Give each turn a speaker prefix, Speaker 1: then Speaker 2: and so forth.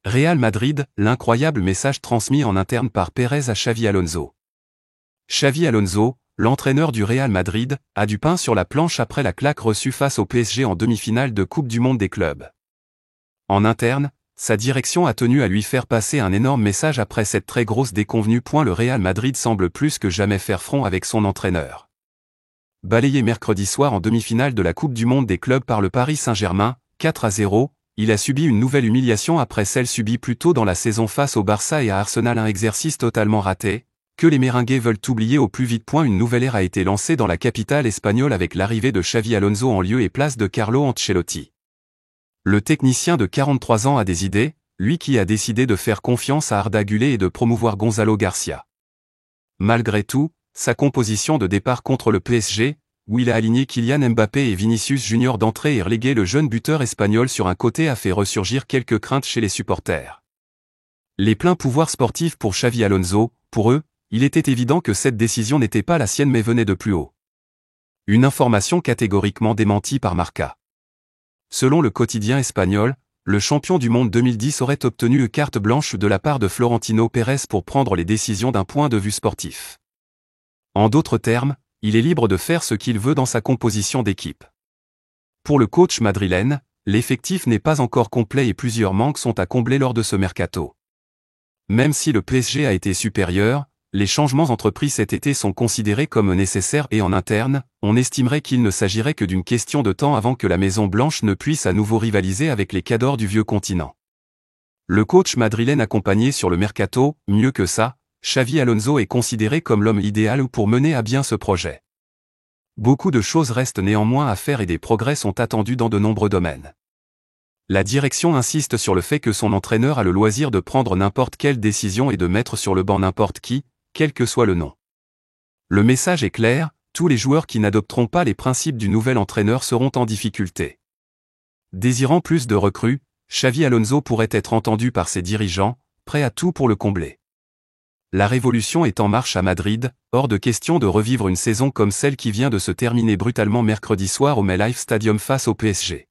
Speaker 1: Real Madrid, l'incroyable message transmis en interne par Pérez à Xavi Alonso. Xavi Alonso, l'entraîneur du Real Madrid, a du pain sur la planche après la claque reçue face au PSG en demi-finale de Coupe du Monde des clubs. En interne, sa direction a tenu à lui faire passer un énorme message après cette très grosse déconvenue. Le Real Madrid semble plus que jamais faire front avec son entraîneur. Balayé mercredi soir en demi-finale de la Coupe du Monde des clubs par le Paris Saint-Germain, 4-0, il a subi une nouvelle humiliation après celle subie plus tôt dans la saison face au Barça et à Arsenal, un exercice totalement raté, que les Merengues veulent oublier au plus vite. Une nouvelle ère a été lancée dans la capitale espagnole avec l'arrivée de Xavi Alonso en lieu et place de Carlo Ancelotti. Le technicien de 43 ans a des idées, lui qui a décidé de faire confiance à Arda Güler et de promouvoir Gonzalo Garcia. Malgré tout, sa composition de départ contre le PSG, où il a aligné Kylian Mbappé et Vinicius Junior d'entrée et relégué le jeune buteur espagnol sur un côté, a fait ressurgir quelques craintes chez les supporters. Les pleins pouvoirs sportifs pour Xavi Alonso, pour eux, il était évident que cette décision n'était pas la sienne mais venait de plus haut. Une information catégoriquement démentie par Marca. Selon le quotidien espagnol, le champion du monde 2010 aurait obtenu une carte blanche de la part de Florentino Pérez pour prendre les décisions d'un point de vue sportif. En d'autres termes, il est libre de faire ce qu'il veut dans sa composition d'équipe. Pour le coach madrilène, l'effectif n'est pas encore complet et plusieurs manques sont à combler lors de ce mercato. Même si le PSG a été supérieur, les changements entrepris cet été sont considérés comme nécessaires et en interne, on estimerait qu'il ne s'agirait que d'une question de temps avant que la Maison Blanche ne puisse à nouveau rivaliser avec les cadors du vieux continent. Le coach madrilène accompagné sur le mercato, mieux que ça, Xavi Alonso est considéré comme l'homme idéal pour mener à bien ce projet. Beaucoup de choses restent néanmoins à faire et des progrès sont attendus dans de nombreux domaines. La direction insiste sur le fait que son entraîneur a le loisir de prendre n'importe quelle décision et de mettre sur le banc n'importe qui, quel que soit le nom. Le message est clair, tous les joueurs qui n'adopteront pas les principes du nouvel entraîneur seront en difficulté. Désirant plus de recrues, Xavi Alonso pourrait être entendu par ses dirigeants, prêt à tout pour le combler. La révolution est en marche à Madrid, hors de question de revivre une saison comme celle qui vient de se terminer brutalement mercredi soir au MetLife Stadium face au PSG.